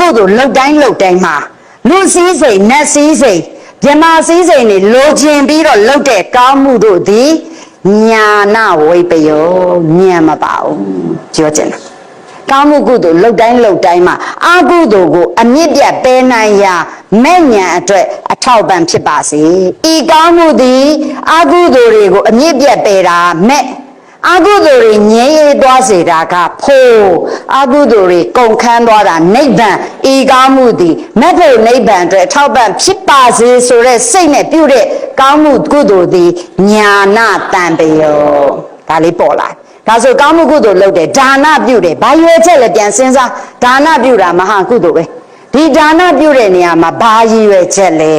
ကုသိုလ်လှုပ်တိုင်းမှာလူစည်းစိမ်နတ်စည်းစိမ်မြမစည်းစိမ်တွေလိုချင်ပြီးတော့လှုပ်တဲ့ကောင်းမှုတို့သည်ညာနာဝိပယောဉာဏ်မပါဘူးပြောချင်တာကောင်းမှုကုသိုလ်လှုပ်တိုင်းမှာအကုသိုလ်ကိုအမြင့်ပြတ်ပယ်နိုင်ရာမဲ့ဉာဏ်အတွက်အထောက်ပံ့ဖြစ်ပါစေဤကောင်းမှုသည်အကုသိုလ်တွေကိုအမြင့်ပြတ်ပယ်တာမဲ့အကုသိုလ်တွေငြိမ်းအေးသွားစေတာကဖို့အကုသိုလ်တွေကုန်ခန်းသွားတာနိဗ္ဗာန်ဤကောင်းမှုသည်မဲ့ဖို့နိဗ္ဗာန်အတွက်အထောက်ပံ့ဖြစ်ပါစေဆိုတဲ့စိတ်နဲ့ပြုတဲ့ကောင်းမှုကုသိုလ်သည်ညာနာတန်ပယောဒါလေးပေါ်လာဒါဆိုကောင်းမှုကုသိုလ်လုပ်တယ်ဒါနပြုတယ်ဘာရွယ်ချက်လဲပြန်စဉ်းစားဒါနပြုတာမဟာကုသိုလ်ပဲဒီဒါနပြုတဲ့နေရာမှာဘာရည်ရွယ်ချက်လဲ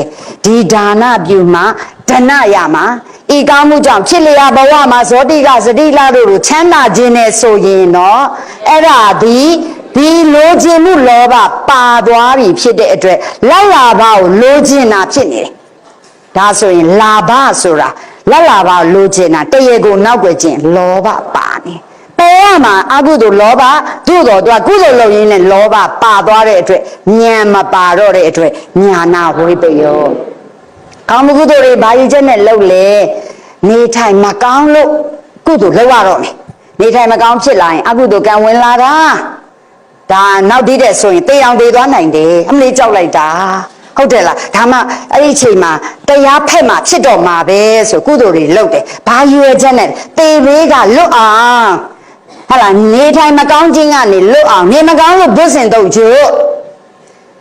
ဒီဒါနပြုမှာဓနရမှာဤကောင်းမှုကြောင့်ဖြစ်လျာဘဝမှာဇောတိကစတိလတို့လိုချမ်းသာခြင်းနဲ့ဆိုရင်တော့အဲ့ဒါဒီလိုချင်မှုလောဘပါသွားပြီဖြစ်တဲ့အတွက်လက်လာဘကိုလိုချင်တာဖြစ်နေတယ်ဒါဆိုရင်လာဘဆိုတာလက်လာဘလိုချင်တာတရေကိုနောက်ွယ်ခြင်းလောဘပါနေပေါ်ရမှာအကုသိုလ်လောဘသို့တော်သူကကုသိုလ်လုပ်ရင်းနဲ့လောဘပါသွားတဲ့အတွက်ဉာဏ်မပါတော့တဲ့အတွက်ညာနာဝိပယောကောင်းမှုကုသိုလ်တွေဘာရည်ချက်နဲ့လုပ်လဲနေထိုင်မကောင်းလို့ကုသိုလ်လုပ်ရတော့မယ်နေထိုင်မကောင်းဖြစ်လာရင်အကုသိုလ်ကံဝင်လာတာဒါနောက်တည်တဲ့ဆိုရင်တေးအောင်တေးသွားနိုင်တယ်အမလေးကြောက်လိုက်တာဟုတ်တယ်လားဒါမှအဲ့ဒီအချိန်မှာတရားဖက်မှာဖြစ်တော့မှာပဲဆိုကုသိုလ်တွေလုပ်တယ်ဘာရွယ်ချက်နဲ့တေးဘေးကလွတ်အောင်ဟာလားနေထိုင်မကောင်းခြင်းကနေလွတ်အောင်နေမကောင်းလို့ဘုဇင်တော့ကျို့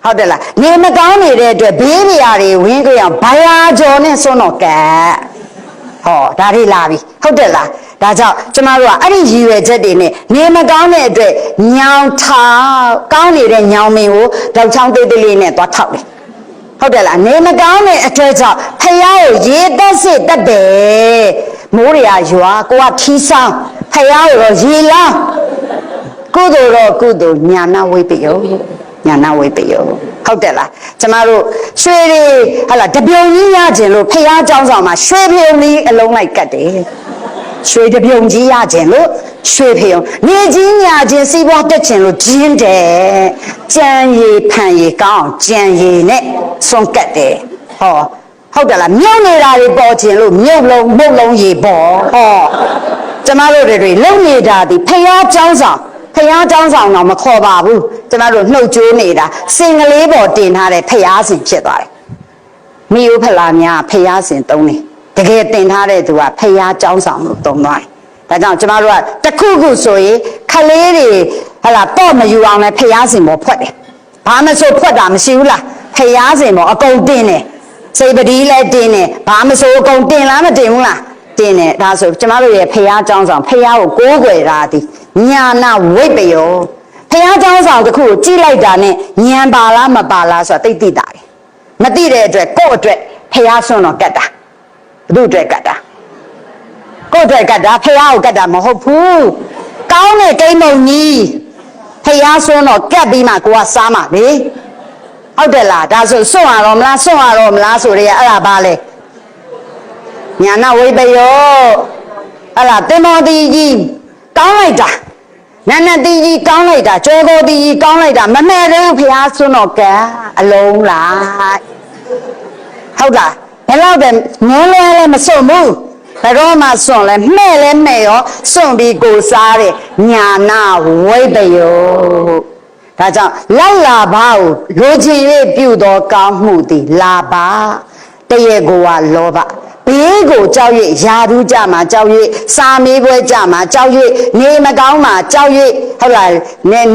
ဟုတ်တယ်လားနေမကောင်းနေတဲ့အတွက်ဘေးပြာတွေဝင်းကြအောင်ဘာယာကျော်နဲ့စွန်းတော့ကဲဟောဒါတွေလာပြီဟုတ်တယ်လားဒါကြောင့်ကျမတို့ကအဲ့ဒီရည်ရွယ်ချက်တွေနဲ့နေမကောင်းတဲ့အတွက်ညောင်ထောက်ကောင်းနေတဲ့ညောင်မင်းကိုတောက်ချောင်းသေးသေးလေးနဲ့သွားထောက်တယ်ဟုတ်တယ်လားနေမကောင်းတဲ့အတွက်ကြောင့်ဖယားကိုရေတက်စစ်တက်တယ်မိုးတွေကရွာကိုကထီးဆောင်ဖယားကိုတော့ရေလောင်းကုသိုလ်တော့ကုသိုလ်ညာနာဝိပယောညာနာဝိပယောဟုတ်တယ်လားကျမတို့ရွှေတွေဟာလားတပြုံကြီးရခြင်းလို့ဖယားเจ้าဆောင်မှာရွှေပြုံကြီးအလုံးလိုက်ကတ်တယ်ရွှေတပြုံကြီးရခြင်းလို့ရွှေပြုံနေကြီးညာခြင်းစီးပွားတက်ခြင်းလို့ကျင်းတယ်ကြံရည်ဖန်ရည်ကောင်းကြံရည်နဲ့စွန့်ကတ်တယ်ဟောဟုတ်တယ်လားမြုပ်နေတာတွေပေါ်ခြင်းလို့မြုပ်လုံးရေပေါ်ဟောကျမတို့တွေလုံနေတာဒီဖယားเจ้าဆောင်ဖယားเจ้าဆောင်တော့မခေါ်ပါဘူးကျမတို့နှုတ်ကြိုးနေတာစင်ကလေးပေါ်တင်ထားတဲ့ဖယားစင်ဖြစ်သွားတယ်မိယုဖလာများဖယားစင်သုံးတယ်တကယ်တင်ထားတဲ့သူကဖယားเจ้าဆောင်လို့သုံးသွားတယ်ဒါကြောင့်ကျမတို့ကတခုခုဆိုရင်ခလေးတွေဟလာတော့မယူအောင်လဲဖယားစင်ပေါ်ဖွက်တယ်ဘာမဆိုဖွက်တာမရှိဘူးလားဖယားစင်ပေါ်အကုန်တင်တယ်စေပတိလည်းတင်တယ်ဘာမဆိုအကုန်တင်လားမတင်ဘူးလားတင်တယ်ဒါဆိုကျမတို့ရဲ့ဖယားเจ้าဆောင်ဖယားကိုကိုးကွယ်တာဒီညာနာဝိပယောဖယားเจ้าဆောင်တခုကိုကြည့်လိုက်တာနဲ့ဉာဏ်ပါလားမပါလားဆိုတာသိတာပဲမသိတဲ့အတွက်ကိုယ့်အတွက်ဖယားဆွန်းတော့ကတ်တာဘုသူ့အတွက်ကတ်တာကိုယ့်အတွက်ကတ်တာဖယားကိုကတ်တာမဟုတ်ဘူးကောင်းတဲ့ကိန်းမုံကြီးဖယားဆွန်းတော့ကတ်ပြီးမှကိုကစားမှာလေဟုတ်တယ်လားဒါဆိုစွန့်ရတော့မလားစွန့်ရတော့မလားဆိုရဲအဲ့ဒါပါလေညာနာဝိပယောအဲ့ဒါတင်မောတိကြီးကောင်းလိုက်တာနန္နတိကြီးကောင်းလိုက်တာကျောကိုတိကြီးကောင်းလိုက်တာမမဲ့တဲ့ဖယားဆွန်းတော့ကအလုံးလိုက်ဟုတ်လားဘယ်တော့ပဲငုံလဲလဲမစွန့်ဘူးဘယ်တော့မှစွန့်လဲမဲ့လဲမဲ့ရောစွန့်ပြီးကိုစားတဲ့ညာနာဝိပယောဒါကြောင့်လက်လာဘကိုလိုချင်၍ပြုသောကောင်းမှုသည်လာဘတရေကိုကလောဘဘေးကိုကြောက်၍ယာဓုကြမှာကြောက်၍စာမေးပွဲကြမှာကြောက်၍နေမကောင်းမှာကြောက်၍ဟုတ်လား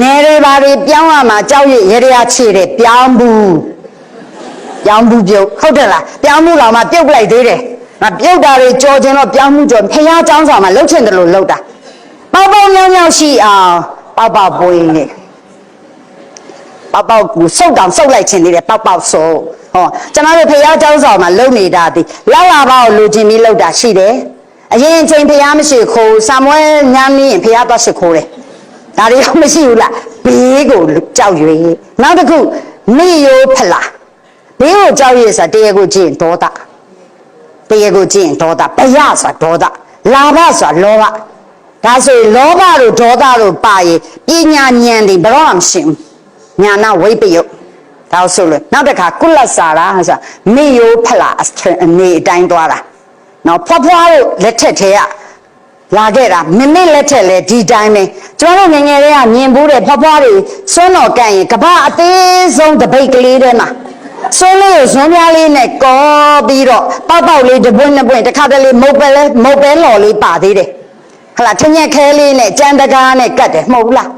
နေတွေပါတွေပြောင်းရမှာကြောက်၍ရရချေတဲ့ပြောင်းဘူးပြုတ်ဟုတ်တယ်လားပြောင်းမှုတော်မှာပြုတ်လိုက်သေးတယ်ငါပြုတ်တာတွေကြော်ခြင်းတော့ပြောင်းမှုကြော်ဖះเจ้าဆောင်မှာလှုပ်ချင်တယ်လို့လှုပ်တာပေါပေါမြောင်းမြောင်းရှိအောင်ပေါပွေးနေပေါကိုစုတ်တောင်စုတ်လိုက်ခြင်းသေးတယ်ပေါဆိုးဟောကျွန်တော်တို့ဖះเจ้าဆောင်မှာလှုပ်နေတာဒီလောက်လာပါကိုလူချင်းပြီးလှုပ်တာရှိတယ်အရင်အချိန်ဖះမရှိခိုးစာမွဲညမ်းပြီးရင်ဖះသွားရှိခိုးတယ်ဒါတွေတော့မရှိဘူးလားဘေးကိုကြောက်ရွေးနောက်တစ်ခုမိယိုးဖလားဘေးကိုကြောက်ရွေးဆိုတာတရားကိုကြည့်ရင်ဒေါသတရားကိုကြည့်ရင်ဒေါသဘယဆိုတာဒေါသလာဘဆိုတာလောဘဒါဆိုရင်လောဘတို့ဒေါသတို့ပါရင်ပညာဉာဏ်တွေဘယ်တော့မှမရှိဘူး ညာနာဝိပယုတ်ဒါဆိုလို့နောက်တစ်ခါကုလစာရာဆိုမေယိုဖလာအနေအတိုင်းသွားတာနော်ဖွားဖွားတို့လက်ထက်ထဲကလာခဲ့တာမိမိလက်ထက်လဲဒီတိုင်းပဲကျွန်တော်တို့ငယ်ငယ်လေးကမြင်ဘူးတဲ့ဖွားဖွားတွေစွန်းတော်ကန်ရင်ကဘာအသေးဆုံးတပိတ်ကလေးထဲမှာစွန်းလေးကိုဇွန်းပြားလေးနဲ့ကောပြီးတော့ပေါက်ပေါက်လေးတစ်ပွင့်နှစ်ပွင့်တစ်ခါတလေမုတ်ပဲလော်လေးပါသေးတယ်ဟလာထညက်ခဲလေးနဲ့ကြမ်းတကားနဲ့ကတ်တယ်မဟုတ်ဘူးလား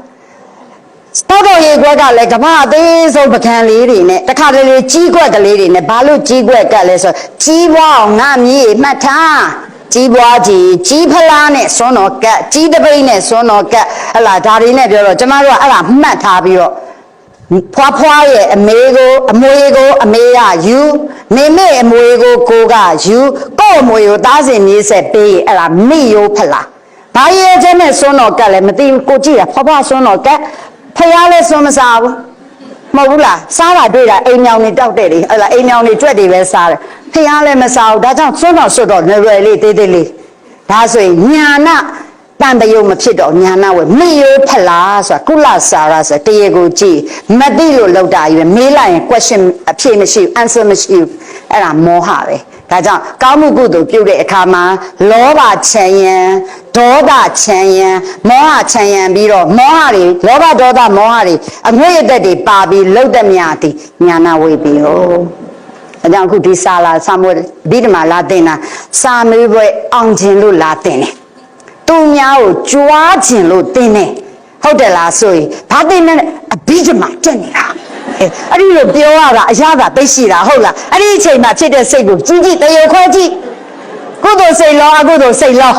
တောက်တော်ရေခွက်ကလည်းကမ္ဘာအသေးဆုံးပကံလေးတွေနဲ့တခါတလေကြီးခွက်ကလေးတွေနဲ့ဘာလို့ကြီးခွက်ကလဲဆိုကြီးပွားအောင်ငါမြေမှတ်ထားကြီးပွားကြီးဖလားနဲ့စွန်းတော်ကတ်ကြီးတပိတ်နဲ့စွန်းတော်ကတ်ဟလာဒါတွေနဲ့ပြောတော့ကျမတို့ကအဲ့ဒါမှတ်ထားပြီးတော့ဖွားရဲ့အမေကိုအမွေကိုအမေကယူမေမေအမွေကိုကိုကယူကို့အမွေကိုသားစင်မြေးဆက်ပေးအဲ့ဒါမိရိုးဖလားဘာရဲ့ကျဲနဲ့စွန်းတော်ကတ်လည်းမသိဘူးကိုကြည့်တာဖွားစွန်းတော်ကတ်ဖျားလဲစွန်းမစားဘူးမဟုတ်ဘူးလားစားတာတွေ့တာအိမ်မြောင်နေတောက်တဲ့လေအဲ့လားအိမ်မြောင်နေကြွက်တွေပဲစားတယ်ဖျားလဲမစားဘူးဒါကြောင့်စွန်းတော်ဆွတ်တော့နရွယ်လေးသေးသေးလေးဒါဆိုရင်ညာနာတန်တယုံမဖြစ်တော့ညာနာဝဲမိရိုးဖလားဆိုတာကုလစာရဆိုတရေကိုကြည့်မသိလို့လောက်တာကြီးပဲမေးလိုက်ရင် question အဖြေမရှိဘူး answer မရှိဘူးအဲ့ဒါမောဟပဲဒါကြောင့်ကောင်းမှုကုသိုလ်ပြုတဲ့အခါမှာလောဘချမ်းရံဒေါသချမ်းရံမောဟချမ်းရံပြီးတော့မောဟတွေလောဘဒေါသမောဟတွေအငွေ့အသက်တွေပါပြီးလှုပ်တဲ့မြာတိညာနာဝေပြီးဟောဒါကြောင့်အခုဒီစာလာစာမွေးဒီမှာလာတင်တာစာမေးပွဲအောင်ခြင်းလို့လာတင်တယ်သူများကိုကြွားခြင်းလို့တင်တယ်ဟုတ်တယ်လားဆိုရင်ဘာတင်လဲအဘိဓမ္မာတက်နေတာအဲ့ဒီလိုပြောရတာအရသာသိရှိတာဟုတ်လားအဲ့ဒီအချိန်မှာဖြစ်တဲ့စိတ်ကိုကြီးကြီးတရေခွဲကြည့်ကုသိုလ်စိတ်လောအကုသိုလ်စိတ်လော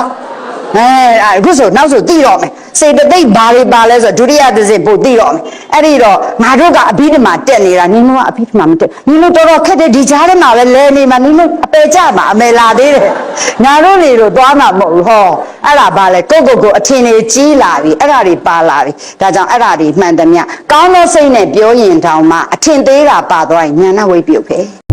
အခုဆိုနောက်ဆိုသိတော့မယ်စေတသိက်ဘာတွေပါလဲဆိုဒုတိယသစဉ်ပို့သိတော့မယ်အဲ့ဒီတော့ငါတို့ကအဘိဓမ္မာတက်နေတာနင်တို့ကအဘိဓမ္မာမတက်နင်တို့တော်တော်ခက်တယ်ဒီကြားထဲမှာပဲလဲနေမှာနင်တို့အပေကြမှာအမေလာသေးတယ်ငါတို့တွေတော့သွားမှာမဟုတ်ဘူးဟောအဲ့ဒါဘာလဲကိုအထင်တွေကြီးလာပြီအဲ့ဒါတွေပါလာပြီဒါကြောင့်အဲ့ဒါတွေမှန်သမျှကောင်းသောစိတ်နဲ့ပြောရင်တောင်မှအထင်သေးတာပါသွားရင်ဉာဏ်ဝိပယုတ်ပဲ